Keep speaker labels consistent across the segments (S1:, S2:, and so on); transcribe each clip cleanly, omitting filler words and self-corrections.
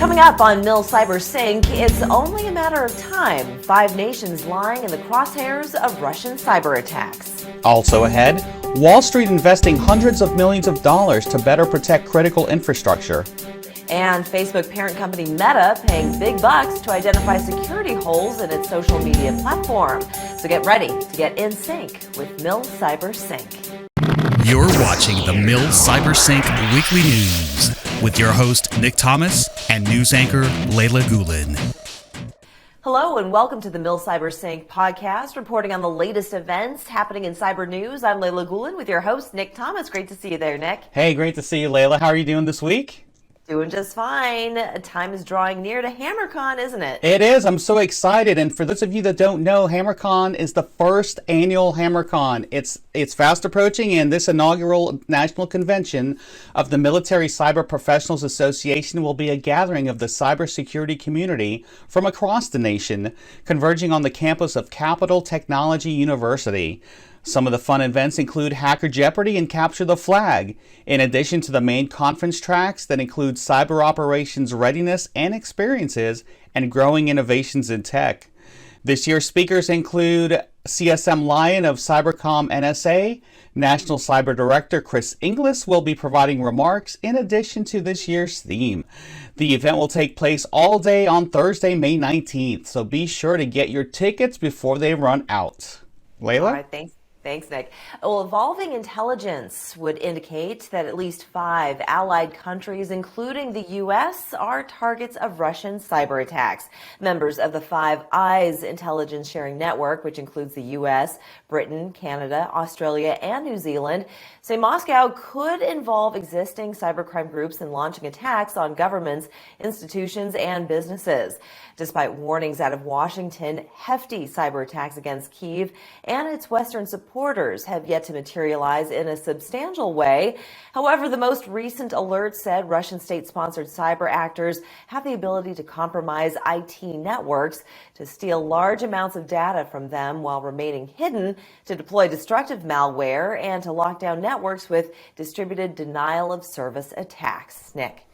S1: Coming up on MilCyberSync, it's only a matter of time. 5 nations lying in the crosshairs of Russian cyber attacks.
S2: Also ahead, Wall Street investing hundreds of millions of dollars to better protect critical infrastructure.
S1: And Facebook parent company Meta paying big bucks to identify security holes in its social media platform. So get ready to get in sync with MilCyberSync.
S3: You're watching the MilCyberSync Weekly News with your host, Nick Thomas, and news anchor, Layla Gulen.
S1: Hello and welcome to the MilCyberSync Podcast, reporting on the latest events happening in cyber news. I'm Layla Gulen with your host, Nick Thomas. Great to see you there, Nick.
S2: Hey, great to see you, Layla. How are you doing this week?
S1: Doing just fine. Time is drawing near to HammerCon, isn't it?
S2: It is. I'm so excited. And for those of you that don't know, HammerCon is the first annual HammerCon. It's fast approaching, and this inaugural national convention of the Military Cyber Professionals Association will be a gathering of the cybersecurity community from across the nation, converging on the campus of Capital Technology University. Some of the fun events include Hacker Jeopardy and Capture the Flag, in addition to the main conference tracks that include cyber operations readiness and experiences and growing innovations in tech. This year's speakers include CSM Lyon of Cybercom NSA. National Cyber Director Chris Inglis will be providing remarks in addition to this year's theme. The event will take place all day on Thursday, May 19th, so be sure to get your tickets before they run out. Layla?
S1: All right, Thanks, Nick. Well, evolving intelligence would indicate that at least 5 allied countries, including the U.S., are targets of Russian cyber attacks. Members of the Five Eyes intelligence sharing network, which includes the U.S., Britain, Canada, Australia, and New Zealand, say Moscow could involve existing cybercrime groups in launching attacks on governments, institutions, and businesses. Despite warnings out of Washington, hefty cyber attacks against Kyiv and its Western supporters have yet to materialize in a substantial way. However, the most recent alert said Russian state-sponsored cyber actors have the ability to compromise IT networks, to steal large amounts of data from them while remaining hidden, to deploy destructive malware, and to lock down networks with distributed denial-of-service attacks. Nick.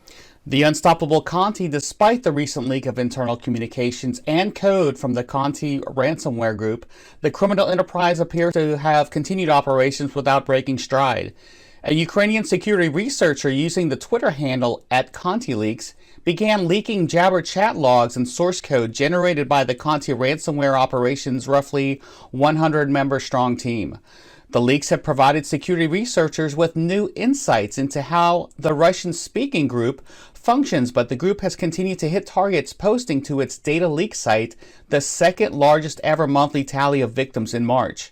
S2: The unstoppable Conti, despite the recent leak of internal communications and code from the HIVE Ransomware group, the criminal enterprise appears to have continued operations without breaking stride. A Ukrainian security researcher using the Twitter handle @ContiLeaks began leaking Jabber chat logs and source code generated by the Conti ransomware operations' roughly 100-member strong team. The leaks have provided security researchers with new insights into how the Russian-speaking group functions, but the group has continued to hit targets, posting to its data leak site the second largest ever monthly tally of victims in March.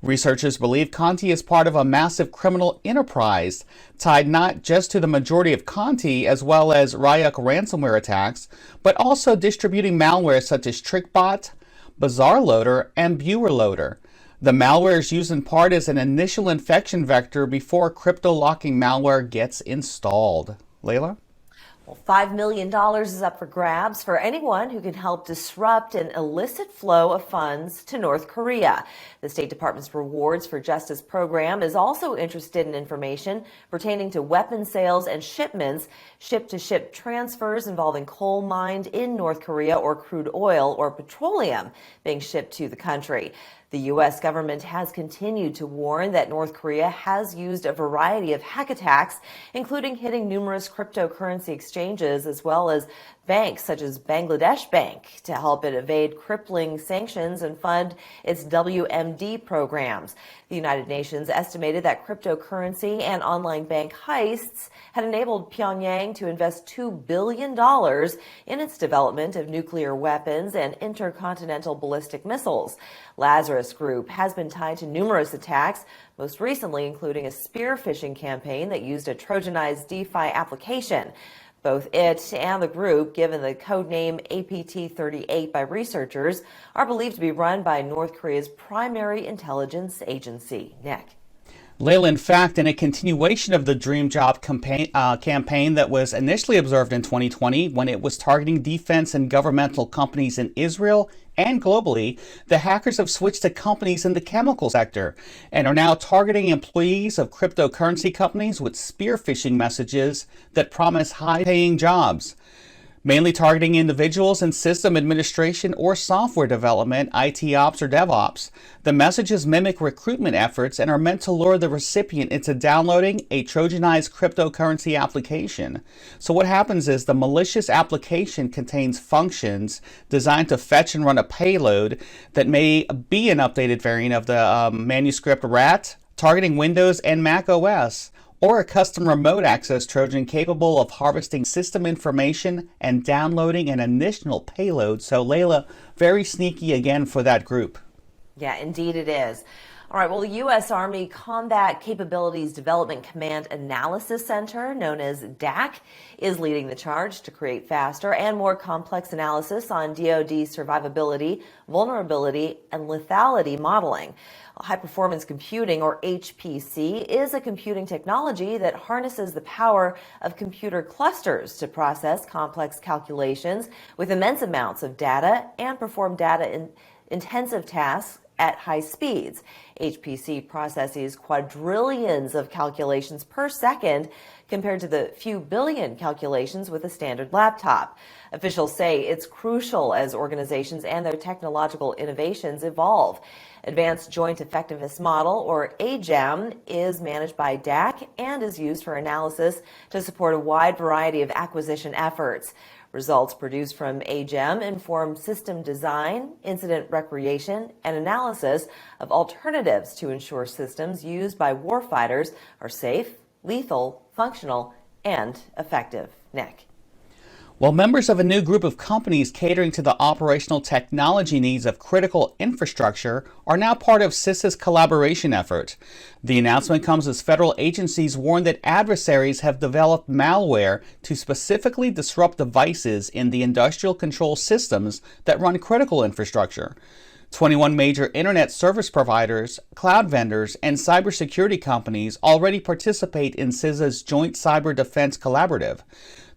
S2: Researchers believe Conti is part of a massive criminal enterprise tied not just to the majority of Conti as well as Ryuk ransomware attacks, but also distributing malware such as TrickBot, BazaarLoader, and BewerLoader. The malware is used in part as an initial infection vector before crypto-locking malware gets installed. Layla?
S1: Well, $5 million is up for grabs for anyone who can help disrupt an illicit flow of funds to North Korea. The State Department's Rewards for Justice program is also interested in information pertaining to weapons sales and shipments, ship-to-ship transfers involving coal mined in North Korea or crude oil or petroleum being shipped to the country. The U.S. government has continued to warn that North Korea has used a variety of hack attacks, including hitting numerous cryptocurrency exchanges as well as banks such as Bangladesh Bank to help it evade crippling sanctions and fund its WMD programs. The United Nations estimated that cryptocurrency and online bank heists had enabled Pyongyang to invest $2 billion in its development of nuclear weapons and intercontinental ballistic missiles. Lazarus Group has been tied to numerous attacks, most recently including a spear phishing campaign that used a Trojanized DeFi application. Both it and the group, given the codename APT-38 by researchers, are believed to be run by North Korea's primary intelligence agency. Nick.
S2: Layla, in fact, in a continuation of the Dream Job campaign that was initially observed in 2020 when it was targeting defense and governmental companies in Israel and globally, the hackers have switched to companies in the chemical sector and are now targeting employees of cryptocurrency companies with spear phishing messages that promise high-paying jobs. mainly targeting individuals in system administration or software development, IT ops or DevOps. The messages mimic recruitment efforts and are meant to lure the recipient into downloading a Trojanized cryptocurrency application. So what happens is the malicious application contains functions designed to fetch and run a payload that may be an updated variant of the manuscript RAT, targeting Windows and Mac OS, or a custom remote access Trojan capable of harvesting system information and downloading an additional payload. So Layla, very sneaky again for that group.
S1: Yeah, indeed it is. All right, well, the U.S. Army Combat Capabilities Development Command Analysis Center, known as DAC, is leading the charge to create faster and more complex analysis on DoD survivability, vulnerability, and lethality modeling. High-performance computing, or HPC, is a computing technology that harnesses the power of computer clusters to process complex calculations with immense amounts of data and perform data-intensive tasks at high speeds. HPC processes quadrillions of calculations per second compared to the few billion calculations with a standard laptop. Officials say it's crucial as organizations and their technological innovations evolve. Advanced Joint Effectiveness Model, or AJAM, is managed by DAC and is used for analysis to support a wide variety of acquisition efforts. Results produced from AJAM inform system design, incident recreation, and analysis of alternatives to ensure systems used by warfighters are safe, lethal, functional, and effective. Nick.
S2: Well, members of a new group of companies catering to the operational technology needs of critical infrastructure are now part of CISA's collaboration effort. The announcement comes as federal agencies warn that adversaries have developed malware to specifically disrupt devices in the industrial control systems that run critical infrastructure. 21 major internet service providers, cloud vendors, and cybersecurity companies already participate in CISA's Joint Cyber Defense Collaborative.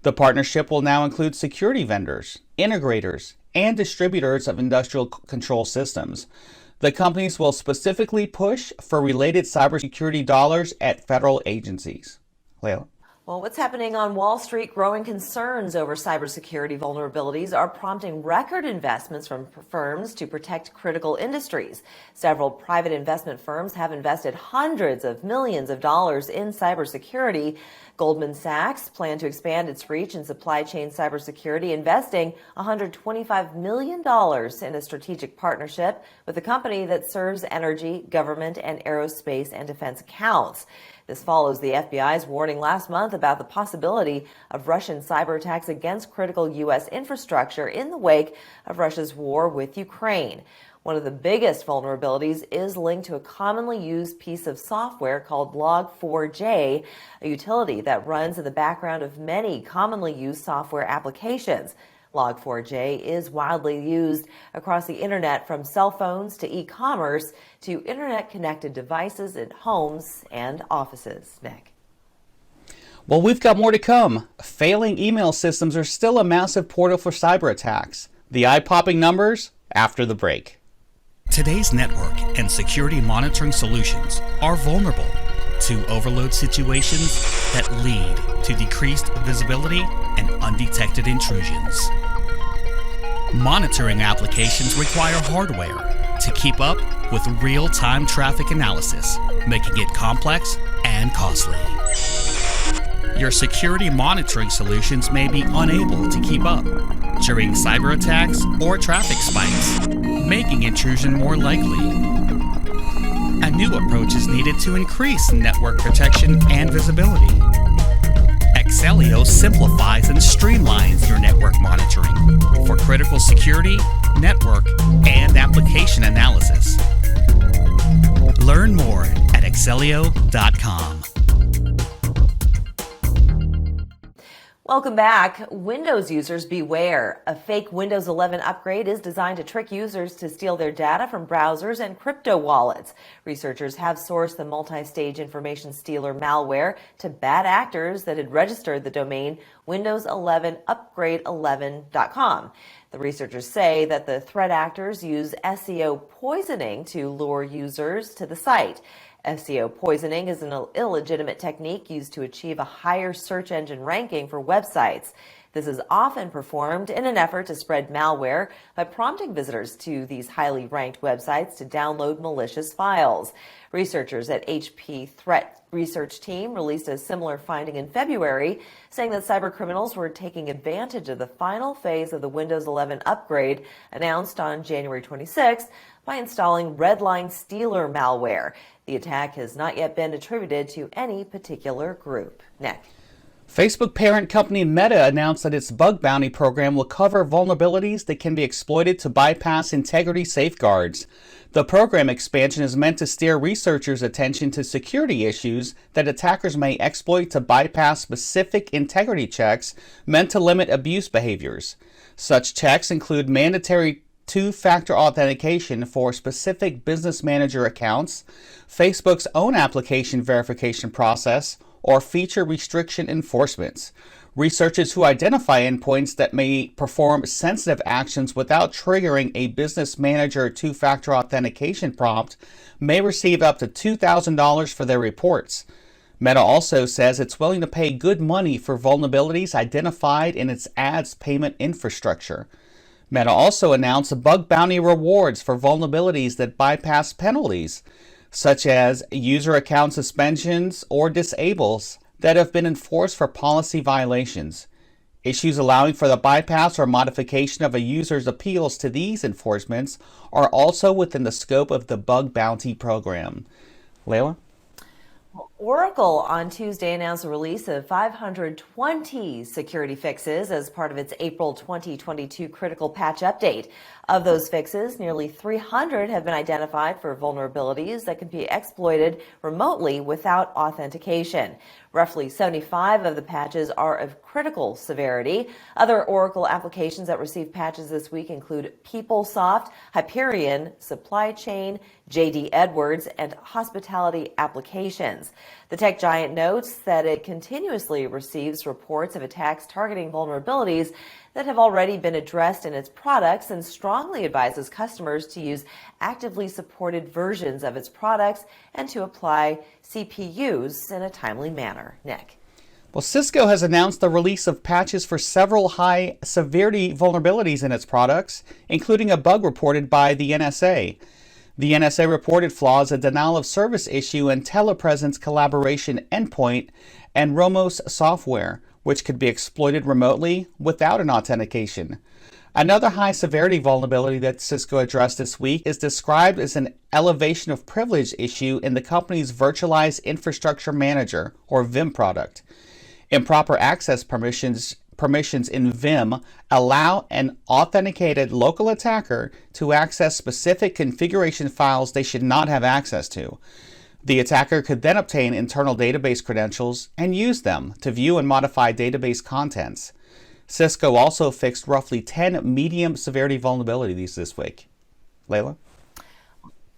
S2: The partnership will now include security vendors, integrators, and distributors of industrial control systems. The companies will specifically push for related cybersecurity dollars at federal agencies. Layla.
S1: Well, what's happening on Wall Street? Growing concerns over cybersecurity vulnerabilities are prompting record investments from firms to protect critical industries. Several private investment firms have invested hundreds of millions of dollars in cybersecurity. Goldman Sachs planned to expand its reach in supply chain cybersecurity, investing $125 million in a strategic partnership with a company that serves energy, government, and aerospace and defense accounts. This follows the FBI's warning last month about the possibility of Russian cyber attacks against critical U.S. infrastructure in the wake of Russia's war with Ukraine. One of the biggest vulnerabilities is linked to a commonly used piece of software called Log4j, a utility that runs in the background of many commonly used software applications. Log4j is widely used across the internet, from cell phones to e-commerce to internet-connected devices in homes and offices. Nick.
S2: Well, we've got more to come. Failing email systems are still a massive portal for cyber attacks. The eye-popping numbers after the break.
S3: Today's network and security monitoring solutions are vulnerable to overload situations that lead to decreased visibility and undetected intrusions. Monitoring applications require hardware to keep up with real-time traffic analysis, making it complex and costly. Your security monitoring solutions may be unable to keep up during cyber attacks or traffic spikes, making intrusion more likely. A new approach is needed to increase network protection and visibility. Excelio simplifies and streamlines your network monitoring for critical security, network, and application analysis. Learn more at excelio.com.
S1: Welcome back. Windows users beware. A fake Windows 11 upgrade is designed to trick users to steal their data from browsers and crypto wallets. Researchers have sourced the multi-stage information stealer malware to bad actors that had registered the domain Windows11upgrade11.com. The researchers say that the threat actors use SEO poisoning to lure users to the site. SEO poisoning is an illegitimate technique used to achieve a higher search engine ranking for websites. This is often performed in an effort to spread malware by prompting visitors to these highly ranked websites to download malicious files. Researchers at HP Threat Research Team released a similar finding in February, saying that cybercriminals were taking advantage of the final phase of the Windows 11 upgrade announced on January 26 by installing Redline Stealer malware. The attack has not yet been attributed to any particular group. Nick.
S2: Facebook parent company Meta announced that its bug bounty program will cover vulnerabilities that can be exploited to bypass integrity safeguards. The program expansion is meant to steer researchers' attention to security issues that attackers may exploit to bypass specific integrity checks meant to limit abuse behaviors. Such checks include mandatory two-factor authentication for specific business manager accounts, Facebook's own application verification process, or feature restriction enforcements. Researchers who identify endpoints that may perform sensitive actions without triggering a business manager two-factor authentication prompt may receive up to $2,000 for their reports. Meta also says it's willing to pay good money for vulnerabilities identified in its ads payment infrastructure. Meta also announced bug bounty rewards for vulnerabilities that bypass penalties, such as user account suspensions or disables that have been enforced for policy violations. Issues allowing for the bypass or modification of a user's appeals to these enforcements are also within the scope of the bug bounty program. Layla?
S1: Oracle on Tuesday announced the release of 520 security fixes as part of its April 2022 critical patch update. Of those fixes, nearly 300 have been identified for vulnerabilities that can be exploited remotely without authentication. Roughly 75 of the patches are of critical severity. Other Oracle applications that received patches this week include PeopleSoft, Hyperion, Supply Chain, JD Edwards, and hospitality applications. The tech giant notes that it continuously receives reports of attacks targeting vulnerabilities that have already been addressed in its products and strongly advises customers to use actively supported versions of its products and to apply CPUs in a timely manner. Nick.
S2: Well, Cisco has announced the release of patches for several high-severity vulnerabilities in its products, including a bug reported by the NSA. The NSA reported flaws in denial-of-service issue and telepresence collaboration endpoint and Romos software, which could be exploited remotely without an authentication. Another high-severity vulnerability that Cisco addressed this week is described as an elevation of privilege issue in the company's Virtualized Infrastructure Manager, or VIM product. Improper access permissions in VIM allow an authenticated local attacker to access specific configuration files they should not have access to. The attacker could then obtain internal database credentials and use them to view and modify database contents. Cisco also fixed roughly 10 medium severity vulnerabilities this week. Layla?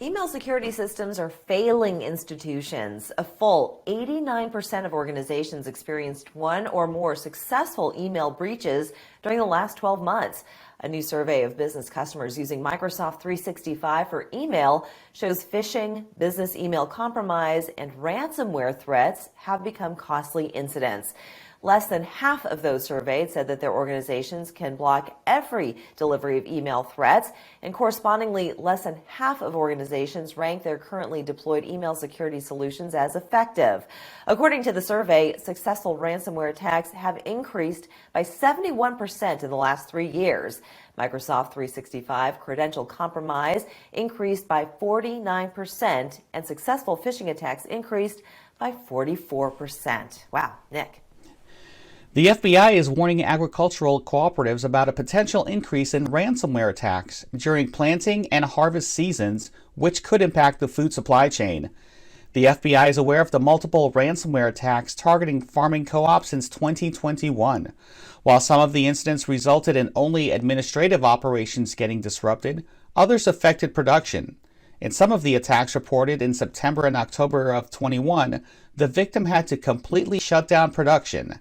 S1: Email security systems are failing institutions. A full 89% of organizations experienced one or more successful email breaches during the last 12 months. A new survey of business customers using Microsoft 365 for email shows phishing, business email compromise, and ransomware threats have become costly incidents. Less than half of those surveyed said that their organizations can block every delivery of email threats, and correspondingly, less than half of organizations rank their currently deployed email security solutions as effective. According to the survey, successful ransomware attacks have increased by 71% in the last 3 years. Microsoft 365 credential compromise increased by 49%, and successful phishing attacks increased by 44%. Wow, Nick.
S2: The FBI is warning agricultural cooperatives about a potential increase in ransomware attacks during planting and harvest seasons, which could impact the food supply chain. The FBI is aware of the multiple ransomware attacks targeting farming co-ops since 2021. While some of the incidents resulted in only administrative operations getting disrupted, others affected production. In some of the attacks reported in September and October of 21, the victim had to completely shut down production.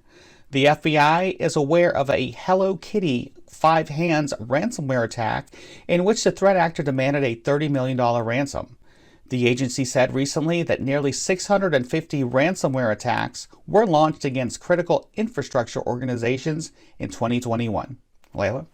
S2: The FBI is aware of a Hello Kitty 5 Hands ransomware attack in which the threat actor demanded a $30 million ransom. The agency said recently that nearly 650 ransomware attacks were launched against critical infrastructure organizations in 2021. Layla?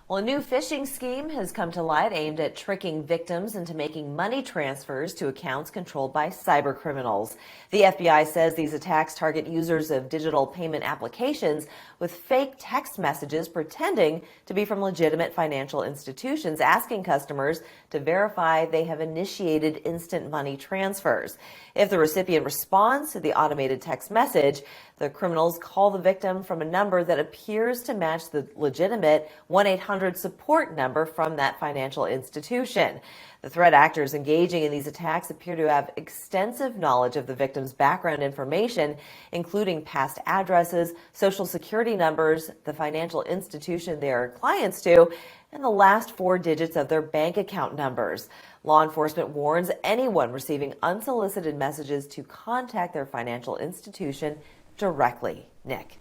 S1: Well, a new phishing scheme has come to light aimed at tricking victims into making money transfers to accounts controlled by cyber criminals. The FBI says these attacks target users of digital payment applications with fake text messages pretending to be from legitimate financial institutions, asking customers to verify they have initiated instant money transfers. If the recipient responds to the automated text message, the criminals call the victim from a number that appears to match the legitimate 1-800 support number from that financial institution. The threat actors engaging in these attacks appear to have extensive knowledge of the victim's background information, including past addresses, social security numbers, the financial institution they are clients to, and the last 4 digits of their bank account numbers. Law enforcement warns anyone receiving unsolicited messages to contact their financial institution directly. Nick.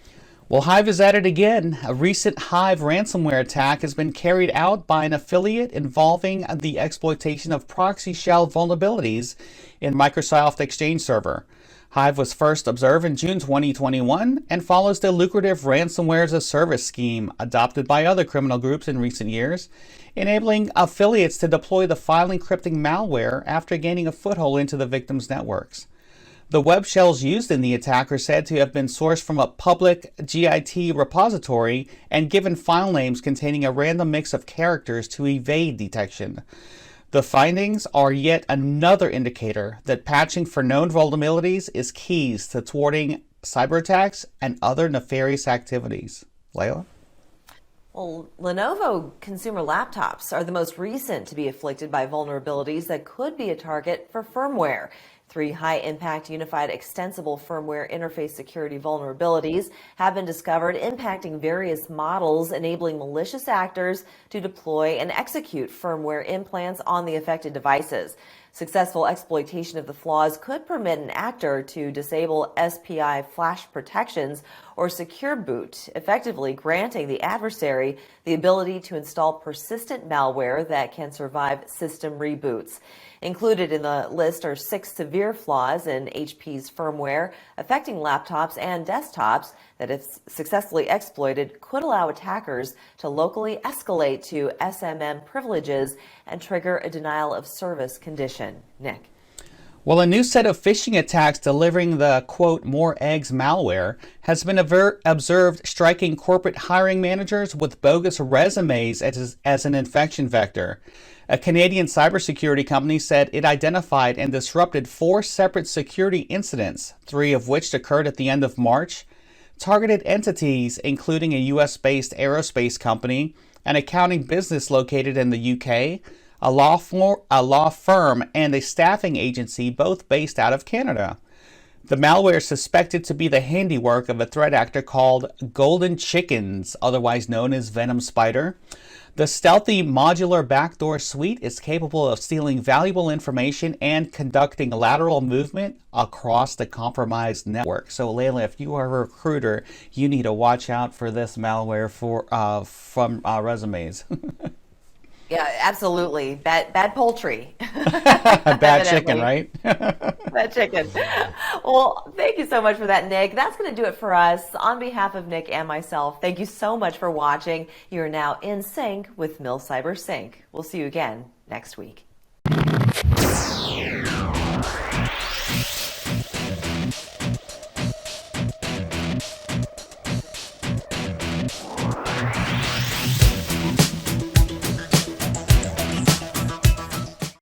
S2: Well, HIVE is at it again. A recent HIVE ransomware attack has been carried out by an affiliate involving the exploitation of proxy shell vulnerabilities in Microsoft Exchange Server. HIVE was first observed in June 2021 and follows the lucrative ransomware as a service scheme adopted by other criminal groups in recent years, enabling affiliates to deploy the file encrypting malware after gaining a foothold into the victims' networks. The web shells used in the attack are said to have been sourced from a public GIT repository and given file names containing a random mix of characters to evade detection. The findings are yet another indicator that patching for known vulnerabilities is keys to thwarting cyber attacks and other nefarious activities. Layla?
S1: Well, Lenovo consumer laptops are the most recent to be afflicted by vulnerabilities that could be a target for firmware. 3 high-impact unified extensible firmware interface security vulnerabilities have been discovered, impacting various models, enabling malicious actors to deploy and execute firmware implants on the affected devices. Successful exploitation of the flaws could permit an actor to disable SPI flash protections or secure boot, effectively granting the adversary the ability to install persistent malware that can survive system reboots. Included in the list are 6 severe flaws in HP's firmware affecting laptops and desktops that, if successfully exploited, could allow attackers to locally escalate to SMM privileges and trigger a denial of service condition. Nick.
S2: Well, a new set of phishing attacks delivering the, quote, more eggs malware has been observed striking corporate hiring managers with bogus resumes as an infection vector. A Canadian cybersecurity company said it identified and disrupted 4 separate security incidents, 3 of which occurred at the end of March. Targeted entities, including a U.S.-based aerospace company, an accounting business located in the UK, a law firm, and a staffing agency, both based out of Canada. The malware is suspected to be the handiwork of a threat actor called Golden Chickens, otherwise known as Venom Spider. The stealthy modular backdoor suite is capable of stealing valuable information and conducting lateral movement across the compromised network. So, Layla, if you are a recruiter, you need to watch out for this malware from resumes.
S1: Yeah, absolutely. Bad poultry.
S2: Bad chicken, right?
S1: Bad chicken. Well, thank you so much for that, Nick. That's going to do it for us. On behalf of Nick and myself, thank you so much for watching. You are now in sync with MilCyberSync. We'll see you again next week.